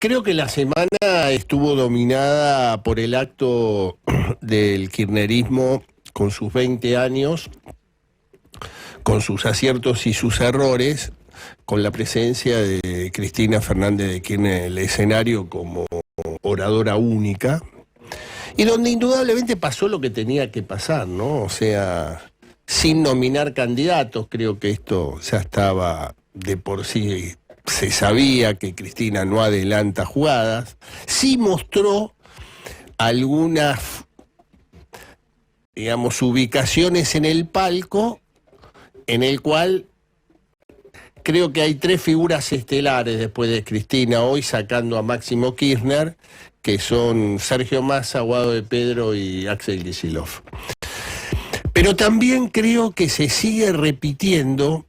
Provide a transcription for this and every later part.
Creo que la semana estuvo dominada por el acto del kirchnerismo con sus 20 años, con sus aciertos y sus errores, con la presencia de Cristina Fernández de Kirchner en el escenario como oradora única, y donde indudablemente pasó lo que tenía que pasar, ¿no? O sea, sin nominar candidatos, creo que esto ya estaba de por sí. Se sabía que Cristina no adelanta jugadas, sí mostró algunas, digamos, ubicaciones en el palco, en el cual creo que hay tres figuras estelares después de Cristina hoy, sacando a Máximo Kirchner, que son Sergio Massa, Guado de Pedro y Axel Kicillof. Pero también creo que se sigue repitiendo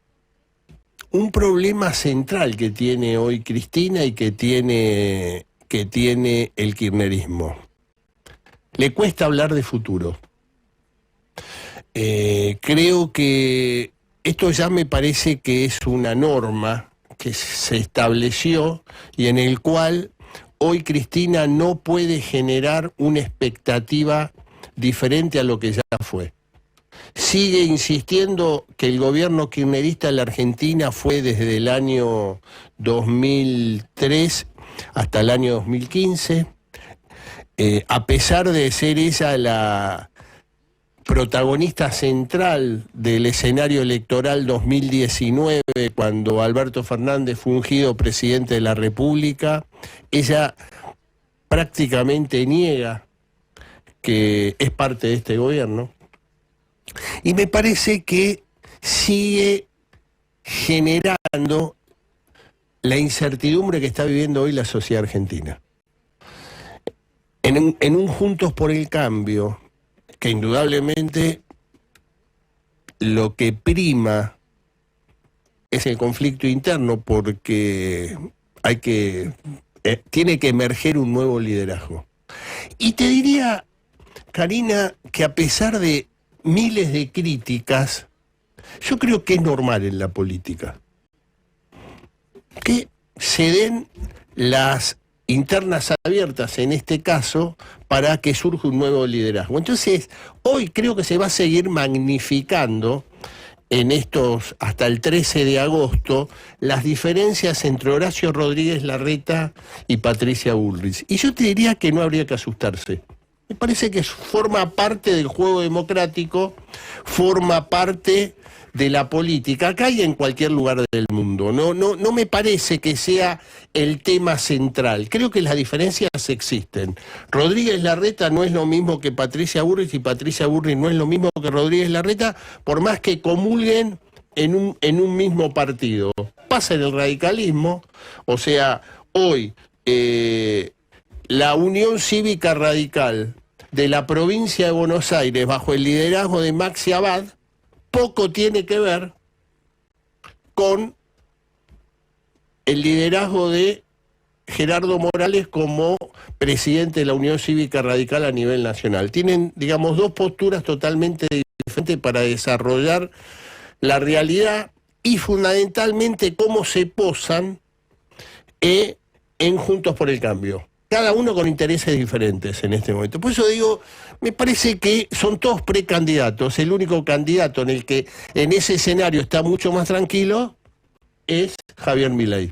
un problema central que tiene hoy Cristina y que tiene el kirchnerismo. Le cuesta hablar de futuro. Creo que esto ya me parece que es una norma que se estableció y en el cual hoy Cristina no puede generar una expectativa diferente a lo que ya fue. Sigue insistiendo que el gobierno kirchnerista en la Argentina fue desde el año 2003 hasta el año 2015, a pesar de ser ella la protagonista central del escenario electoral 2019, cuando Alberto Fernández fue ungido presidente de la República, ella prácticamente niega que es parte de este gobierno. Y me parece que sigue generando la incertidumbre que está viviendo hoy la sociedad argentina. En un Juntos por el Cambio, que indudablemente lo que prima es el conflicto interno, porque tiene que emerger un nuevo liderazgo. Y te diría, Karina, que a pesar de miles de críticas, yo creo que es normal en la política que se den las internas abiertas, en este caso, para que surja un nuevo liderazgo. Entonces, hoy creo que se va a seguir magnificando en estos, hasta el 13 de agosto, las diferencias entre Horacio Rodríguez Larreta y Patricia Bullrich. Y yo te diría que no habría que asustarse. Me parece que forma parte del juego democrático, forma parte de la política, acá y en cualquier lugar del mundo. No me parece que sea el tema central. Creo que las diferencias existen. Rodríguez Larreta no es lo mismo que Patricia Bullrich y Patricia Bullrich no es lo mismo que Rodríguez Larreta, por más que comulguen en un mismo partido. Pasa en el radicalismo, o sea, hoy la Unión Cívica Radical de la provincia de Buenos Aires, bajo el liderazgo de Maxi Abad, poco tiene que ver con el liderazgo de Gerardo Morales como presidente de la Unión Cívica Radical a nivel nacional. Tienen, digamos, dos posturas totalmente diferentes para desarrollar la realidad y fundamentalmente cómo se posan en Juntos por el Cambio. Cada uno con intereses diferentes en este momento. Por eso digo, me parece que son todos precandidatos. El único candidato en el que en ese escenario está mucho más tranquilo es Javier Milei.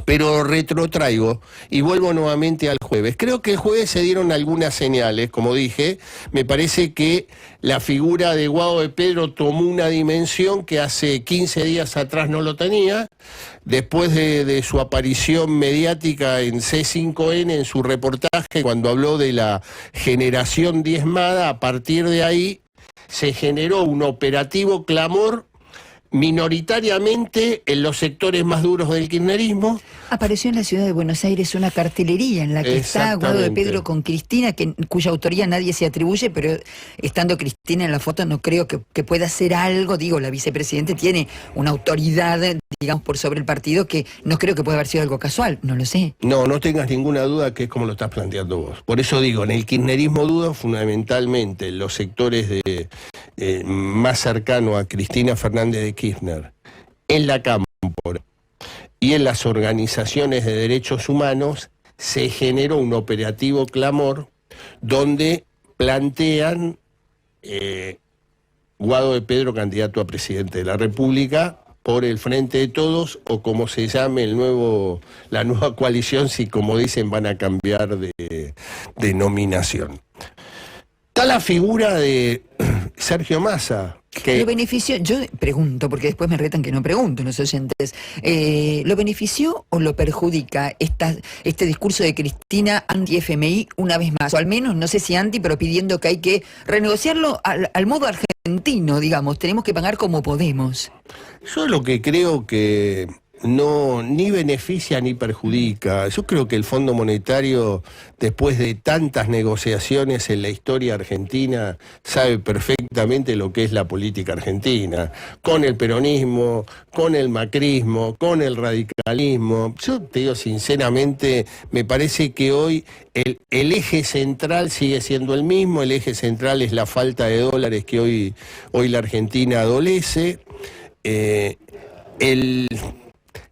Pero retrotraigo y vuelvo nuevamente al jueves. Creo que el jueves se dieron algunas señales, como dije. Me parece que la figura de Guado de Pedro tomó una dimensión que hace 15 días atrás no lo tenía. Después de su aparición mediática en C5N, en su reportaje, cuando habló de la generación diezmada, a partir de ahí se generó un operativo clamor minoritariamente en los sectores más duros del kirchnerismo. Apareció en la ciudad de Buenos Aires una cartelería en la que está Guado de Pedro con Cristina, cuya autoría nadie se atribuye, pero estando Cristina en la foto no creo que pueda hacer algo. Digo, la vicepresidenta tiene una autoridad, digamos, por sobre el partido, que no creo que pueda haber sido algo casual, no lo sé. No tengas ninguna duda que es como lo estás planteando vos. Por eso digo, en el kirchnerismo duda fundamentalmente los sectores más cercanos a Cristina Fernández de Kirchner, en la Cámpora, y en las organizaciones de derechos humanos se generó un operativo clamor donde plantean Guado de Pedro candidato a presidente de la República por el Frente de Todos, o como se llame la nueva coalición, si como dicen van a cambiar de denominación. Está la figura de Sergio Massa. ¿Lo benefició? Yo pregunto, porque después me retan que no pregunto los oyentes. ¿Lo benefició o lo perjudica este discurso de Cristina anti-FMI una vez más? O al menos, no sé si anti, pero pidiendo que hay que renegociarlo al modo argentino, digamos. Tenemos que pagar como podemos. Yo lo que creo que no ni beneficia ni perjudica. Yo creo que el Fondo Monetario, después de tantas negociaciones en la historia argentina, sabe perfectamente lo que es la política argentina, con el peronismo, con el macrismo, con el radicalismo. Yo te digo sinceramente, me parece que hoy el eje central sigue siendo el mismo. El eje central es la falta de dólares que hoy la Argentina adolece.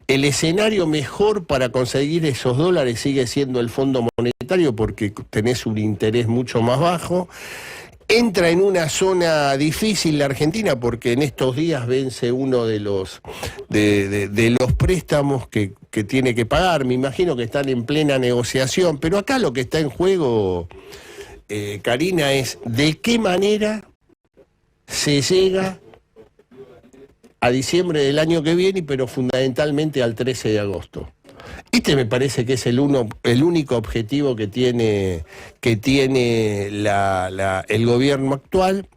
El escenario mejor para conseguir esos dólares sigue siendo el Fondo Monetario, porque tenés un interés mucho más bajo. Entra en una zona difícil la Argentina, porque en estos días vence uno de los préstamos que tiene que pagar. Me imagino que están en plena negociación, pero acá lo que está en juego, Karina, es de qué manera se llega a diciembre del año que viene, pero fundamentalmente al 13 de agosto. Este me parece que es el único objetivo que tiene el gobierno actual.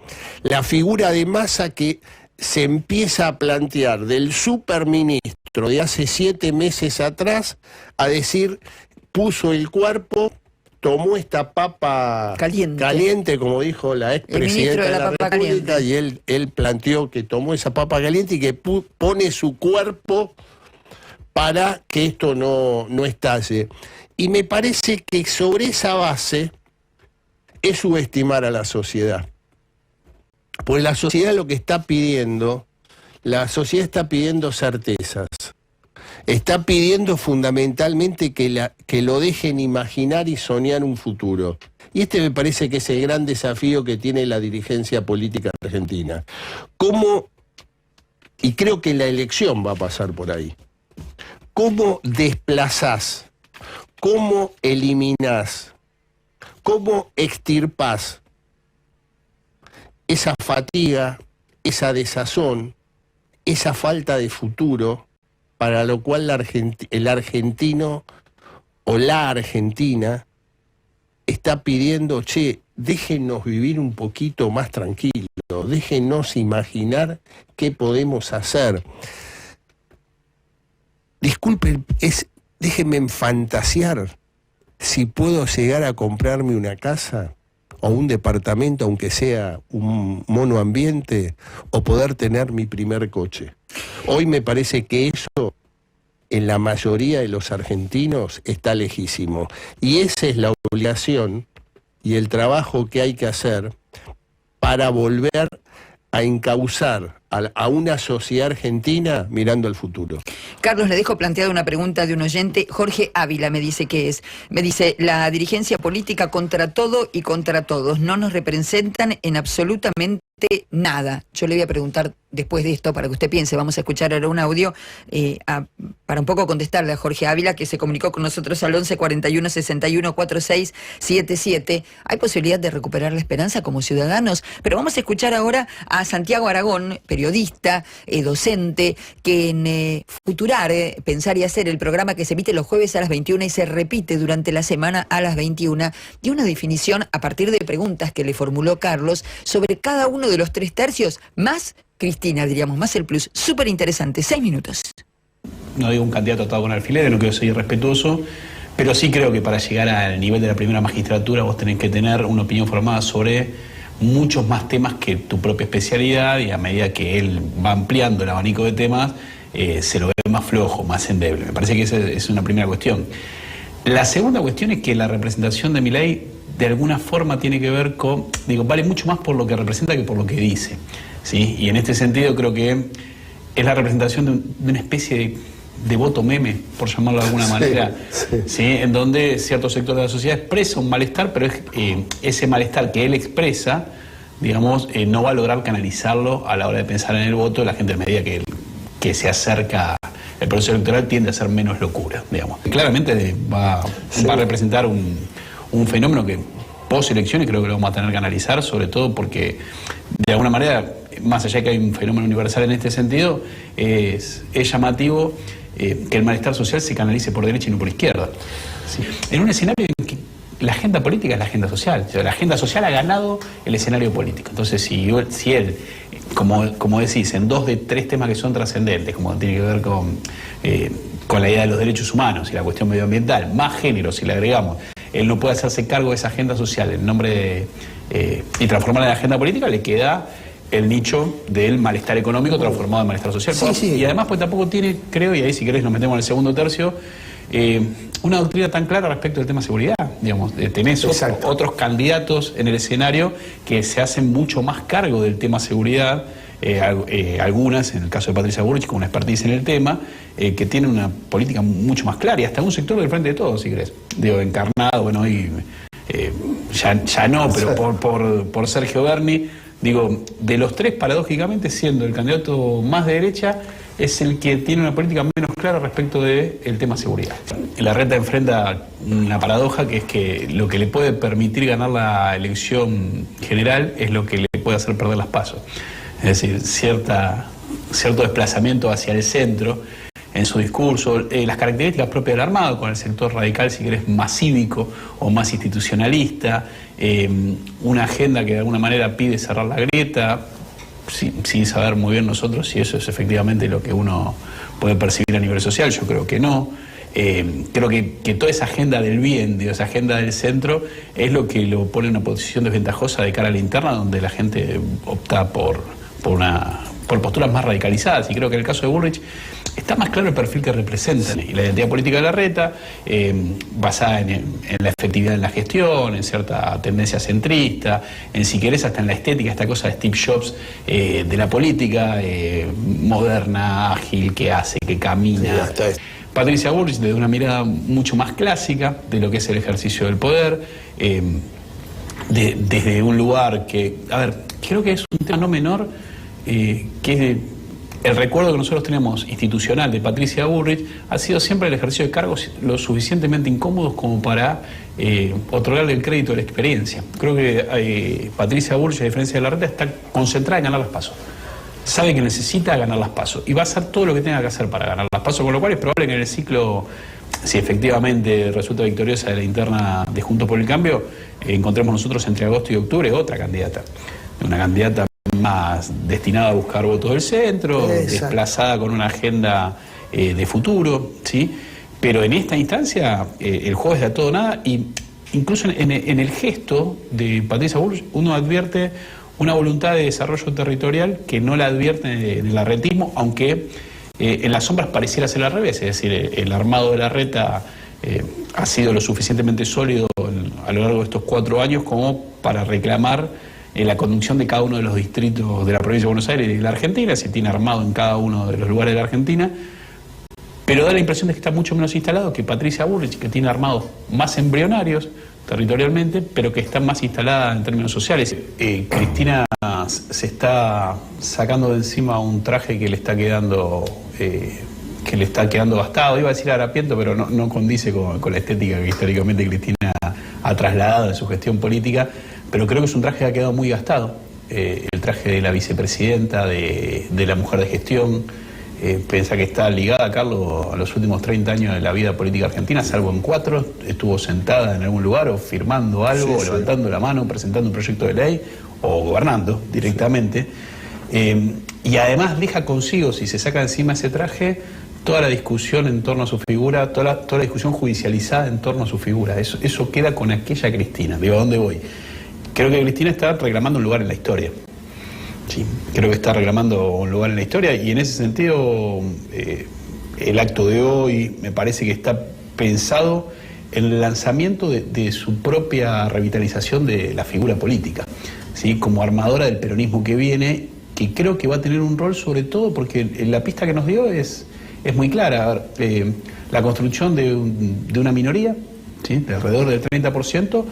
La figura de Massa, que se empieza a plantear del superministro de hace 7 meses atrás, a decir, puso el cuerpo, tomó esta papa caliente, como dijo la expresidenta de la República, y él planteó que tomó esa papa caliente y que pone su cuerpo para que esto no estalle. Y me parece que sobre esa base es subestimar a la sociedad. Pues la sociedad lo que está pidiendo, la sociedad está pidiendo certezas. Está pidiendo fundamentalmente que lo dejen imaginar y soñar un futuro. Y este me parece que es el gran desafío que tiene la dirigencia política argentina. Y creo que la elección va a pasar por ahí. ¿Cómo desplazás? ¿Cómo eliminás? ¿Cómo extirpás esa fatiga, esa desazón, esa falta de futuro, para lo cual el argentino o la argentina está pidiendo, déjenos vivir un poquito más tranquilo, déjenos imaginar qué podemos hacer? Disculpen, déjenme fantasear si puedo llegar a comprarme una casa o un departamento, aunque sea un monoambiente, o poder tener mi primer coche. Hoy me parece que eso, en la mayoría de los argentinos, está lejísimo. Y esa es la obligación y el trabajo que hay que hacer para volver a encauzar a una sociedad argentina mirando al futuro. Carlos, le dejo planteada una pregunta de un oyente. Jorge Ávila me dice qué es. Me dice, la dirigencia política contra todo y contra todos. No nos representan en absolutamente nada. Yo le voy a preguntar después de esto, para que usted piense, vamos a escuchar ahora un audio para un poco contestarle a Jorge Ávila, que se comunicó con nosotros al 11 41 61 46 77. ¿Hay posibilidad de recuperar la esperanza como ciudadanos? Pero vamos a escuchar ahora a Santiago Aragón, periodista, docente, que en Futurar, Pensar y Hacer, el programa que se emite los jueves a las 21 y se repite durante la semana a las 21, dio una definición a partir de preguntas que le formuló Carlos sobre cada uno de los 3/3 más Cristina, diríamos, más el plus. Súper interesante, 6 minutos. No digo un candidato atado con alfileres, no quiero ser irrespetuoso, pero sí creo que para llegar al nivel de la primera magistratura vos tenés que tener una opinión formada sobre muchos más temas que tu propia especialidad, y a medida que él va ampliando el abanico de temas, se lo ve más flojo, más endeble. Me parece que esa es una primera cuestión. La segunda cuestión es que la representación de Milei de alguna forma tiene que ver con, vale mucho más por lo que representa que por lo que dice, ¿sí? Y en este sentido creo que es la representación de una especie de voto meme, por llamarlo de alguna manera, ¿sí? En donde cierto sector de la sociedad expresa un malestar, pero ese malestar que él expresa, digamos, no va a lograr canalizarlo a la hora de pensar en el voto. La gente, a medida que se acerca el proceso electoral, tiende a ser menos locura, digamos. Claramente va a representar un fenómeno que post elecciones creo que lo vamos a tener que analizar, sobre todo porque de alguna manera, más allá de que hay un fenómeno universal en este sentido, es llamativo que el malestar social se canalice por derecha y no por izquierda. ¿Sí? En un escenario en que la agenda política es la agenda social. O sea, la agenda social ha ganado el escenario político. Entonces, si él, como decís, en 2 de 3 temas que son trascendentes, como tiene que ver con la idea de los derechos humanos y la cuestión medioambiental, más género, si le agregamos, él no puede hacerse cargo de esa agenda social en nombre de y transformarla en agenda política, le queda el nicho del malestar económico transformado en malestar social. Y además, pues tampoco tiene, creo, y ahí si querés nos metemos en el segundo tercio, una doctrina tan clara respecto del tema seguridad. Digamos, tenés otros candidatos en el escenario que se hacen mucho más cargo del tema seguridad, algunas, en el caso de Patricia Bullrich, con una expertise en el tema, que tiene una política mucho más clara, y hasta un sector del Frente de Todos, si querés. Digo, encarnado, bueno, y ya no, pero por Sergio Berni. Digo, de los 3, paradójicamente, siendo el candidato más de derecha, es el que tiene una política menos clara respecto del tema seguridad. Larreta enfrenta una paradoja, que es que lo que le puede permitir ganar la elección general es lo que le puede hacer perder las PASO. Es decir, cierto desplazamiento hacia el centro en su discurso, las características propias del armado, con el sector radical, si querés, más cívico o más institucionalista, una agenda que de alguna manera pide cerrar la grieta, sin saber muy bien nosotros si eso es efectivamente lo que uno puede percibir a nivel social. Yo creo que no. Creo que toda esa agenda del bien, digo, esa agenda del centro, es lo que lo pone en una posición desventajosa de cara a la interna, donde la gente opta por posturas más radicalizadas. Y creo que en el caso de Bullrich está más claro el perfil que representan, y la identidad política de Larreta, basada en la efectividad en la gestión, en cierta tendencia centrista, en, si querés, hasta en la estética, esta cosa de Steve Jobs de la política, moderna, ágil, que hace, que camina. Patricia Bullrich, desde una mirada mucho más clásica de lo que es el ejercicio del poder, desde un lugar que, a ver, creo que es un tema no menor, que es el recuerdo que nosotros tenemos institucional de Patricia Bullrich ha sido siempre el ejercicio de cargos lo suficientemente incómodos como para otorgarle el crédito de la experiencia. Creo que Patricia Bullrich, a diferencia de Larreta, está concentrada en ganar las PASO. Sabe que necesita ganar las PASO y va a hacer todo lo que tenga que hacer para ganar las PASO, con lo cual es probable que en el ciclo, si efectivamente resulta victoriosa de la interna de Juntos por el Cambio, encontremos nosotros entre agosto y octubre otra candidata, una candidata más destinada a buscar votos del centro, desplazada con una agenda de futuro, ¿sí? Pero en esta instancia el juego es de a todo nada, y incluso en el gesto de Patricia Bullrich uno advierte una voluntad de desarrollo territorial que no la advierte en el larretismo, aunque en las sombras pareciera ser al revés. Es decir, el armado de Larreta ha sido lo suficientemente sólido a lo largo de estos 4 años como para reclamar la conducción de cada uno de los distritos de la provincia de Buenos Aires y de la Argentina. Se tiene armado en cada uno de los lugares de la Argentina, pero da la impresión de que está mucho menos instalado que Patricia Bullrich, que tiene armados más embrionarios territorialmente, pero que está más instalada en términos sociales. Cristina se está sacando de encima un traje que le está quedando gastado. Iba a decir harapiento, pero no condice con la estética que históricamente Cristina ha trasladado en su gestión política. Pero creo que es un traje que ha quedado muy gastado, el traje de la vicepresidenta, de la mujer de gestión. Pensá que está ligada, Carlos, a los últimos 30 años de la vida política argentina, salvo en 4, estuvo sentada en algún lugar o firmando algo, o levantando la mano, presentando un proyecto de ley, o gobernando directamente. Y además deja consigo, si se saca encima ese traje, toda la discusión en torno a su figura, toda la discusión judicializada en torno a su figura. Eso queda con aquella Cristina. Digo, ¿a dónde voy? Creo que Cristina está reclamando un lugar en la historia. Sí, creo que está reclamando un lugar en la historia, y en ese sentido el acto de hoy me parece que está pensado en el lanzamiento de su propia revitalización de la figura política, ¿sí? Como armadora del peronismo que viene, que creo que va a tener un rol, sobre todo porque la pista que nos dio es es muy clara. A ver, la construcción de una minoría, ¿sí?, de alrededor del 30%,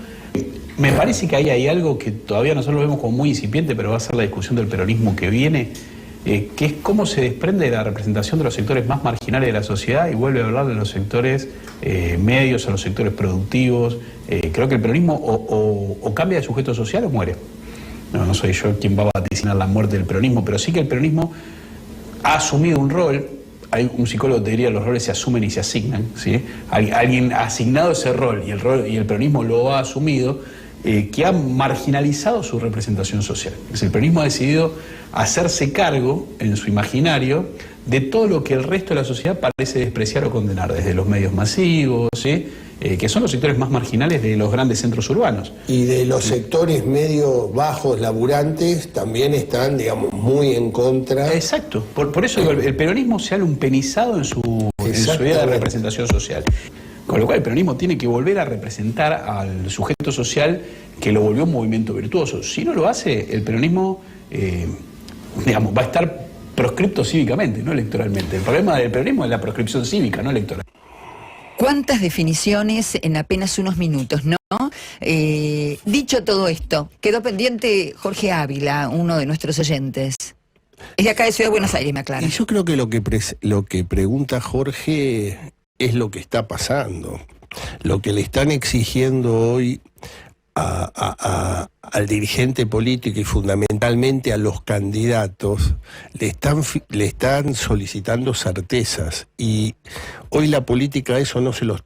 me parece que ahí hay algo que todavía nosotros lo vemos como muy incipiente, pero va a ser la discusión del peronismo que viene, que es cómo se desprende de la representación de los sectores más marginales de la sociedad y vuelve a hablar de los sectores medios, a los sectores productivos. Creo que el peronismo o cambia de sujeto social o muere. No soy yo quien va a vaticinar la muerte del peronismo, pero sí que el peronismo ha asumido un rol. Hay un psicólogo que te diría: los roles se asumen y se asignan, ¿sí? Alguien ha asignado ese rol y el peronismo lo ha asumido, que ha marginalizado su representación social. El peronismo ha decidido hacerse cargo en su imaginario de todo lo que el resto de la sociedad parece despreciar o condenar, desde los medios masivos, ¿sí?, que son los sectores más marginales de los grandes centros urbanos. Y de los sectores medio bajos, laburantes, también están, digamos, muy en contra. Exacto. Por eso digo, el peronismo se ha lumpenizado en su idea de representación social. Con lo cual el peronismo tiene que volver a representar al sujeto social que lo volvió un movimiento virtuoso. Si no lo hace, el peronismo, digamos, va a estar proscripto cívicamente, no electoralmente. El problema del peronismo es la proscripción cívica, no electoral. ¿Cuántas definiciones en apenas unos minutos, no? Dicho todo esto, quedó pendiente Jorge Ávila, uno de nuestros oyentes. Es de acá de Ciudad de Buenos Aires, me aclara. Y yo creo que lo que pregunta Jorge es lo que está pasando. Lo que le están exigiendo hoy al dirigente político y fundamentalmente a los candidatos, le están solicitando certezas, y hoy la política eso no se lo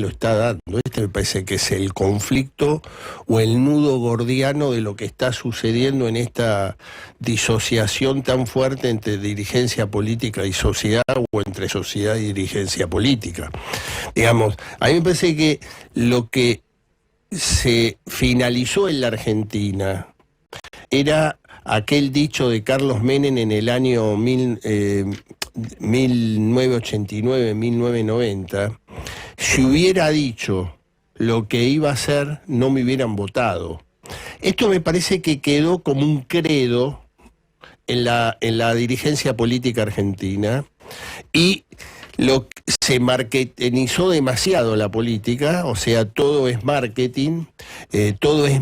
está dando. Este me parece que es el conflicto o el nudo gordiano de lo que está sucediendo en esta disociación tan fuerte entre dirigencia política y sociedad, o entre sociedad y dirigencia política. Digamos, a mí me parece que lo que se finalizó en la Argentina era aquel dicho de Carlos Menem en el año 1989-1990: si hubiera dicho lo que iba a hacer, no me hubieran votado. Esto me parece que quedó como un credo en la dirigencia política argentina, y se marketingizó demasiado la política, o sea, todo es marketing, todo es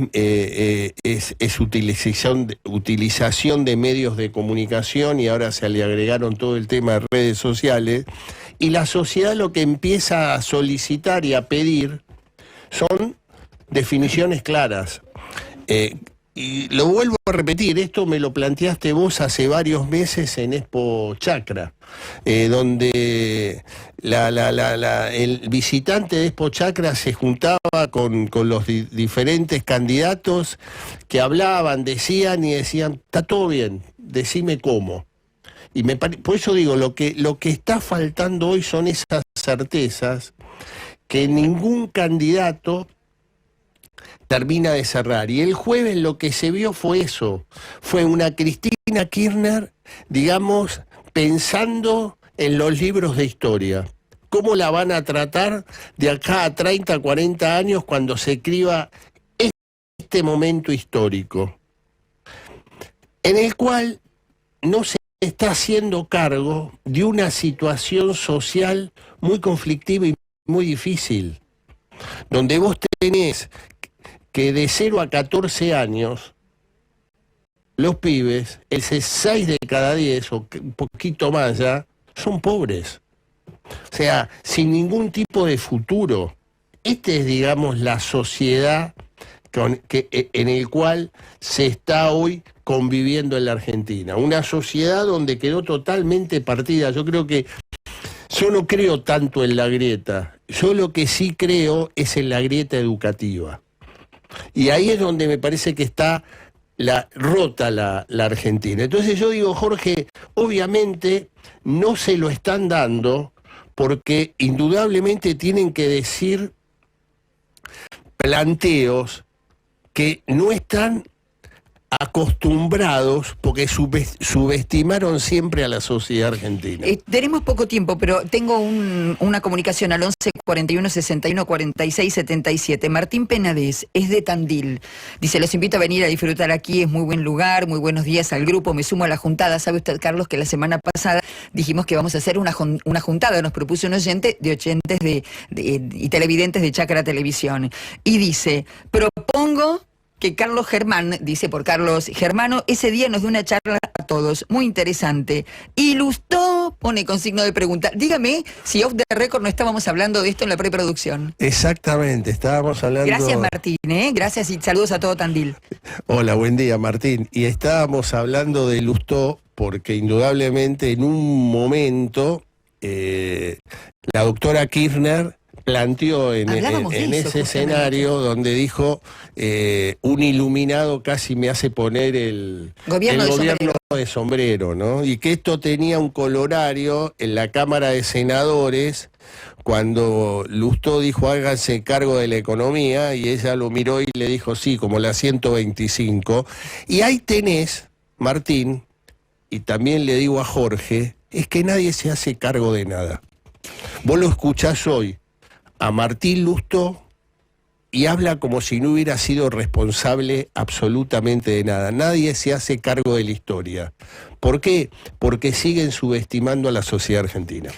utilización de medios de comunicación, y ahora se le agregaron todo el tema de redes sociales, y la sociedad lo que empieza a solicitar y a pedir son definiciones claras. Y lo vuelvo a repetir, esto me lo planteaste vos hace varios meses en Expo Chacra, donde el visitante de Expo Chacra se juntaba con los diferentes candidatos que hablaban, decían, está todo bien, decime cómo. Y por eso digo, lo que está faltando hoy son esas certezas que ningún candidato termina de cerrar. Y el jueves lo que se vio fue eso, fue una Cristina Kirchner, digamos, pensando en los libros de historia. ¿Cómo la van a tratar de acá a 30, 40 años cuando se escriba este momento histórico? En el cual no se está haciendo cargo de una situación social muy conflictiva y muy difícil, donde vos tenés que de 0 a 14 años, los pibes, el 6 de cada 10, o un poquito más ya, son pobres. O sea, sin ningún tipo de futuro. Esta es, digamos, la sociedad en el cual se está hoy conviviendo en la Argentina. Una sociedad donde quedó totalmente partida. Yo no creo tanto en la grieta. Yo lo que sí creo es en la grieta educativa. Y ahí es donde me parece que está rota la Argentina. Entonces yo digo, Jorge, obviamente no se lo están dando porque indudablemente tienen que decir planteos que no están acostumbrados, porque subestimaron siempre a la sociedad argentina. Tenemos poco tiempo, pero tengo una comunicación al 11 41 61 46 77. Martín Penades es de Tandil. Dice, los invito a venir a disfrutar aquí, es muy buen lugar, muy buenos días al grupo, me sumo a la juntada. ¿Sabe usted, Carlos, que la semana pasada dijimos que vamos a hacer una juntada? Nos propuso un oyente de oyentes y televidentes de Chácara Televisión. Y dice, propongo que Carlos Germán, dice por Carlos Germano, ese día nos dio una charla a todos, muy interesante. Y Lustó pone con signo de pregunta. Dígame si off the record no estábamos hablando de esto en la preproducción. Exactamente, estábamos hablando... Gracias, Martín, gracias y saludos a todo Tandil. Hola, buen día, Martín. Y estábamos hablando de Lustó porque indudablemente en un momento la doctora Kirchner planteó en ese escenario donde dijo un iluminado casi me hace poner el gobierno de sombrero, ¿no? Y que esto tenía un colorario en la Cámara de Senadores cuando Lustó dijo háganse cargo de la economía y ella lo miró y le dijo sí, como la 125. Y ahí tenés, Martín, y también le digo a Jorge, es que nadie se hace cargo de nada. Vos lo escuchás hoy a Martín Lustó y habla como si no hubiera sido responsable absolutamente de nada. Nadie se hace cargo de la historia. ¿Por qué? Porque siguen subestimando a la sociedad argentina.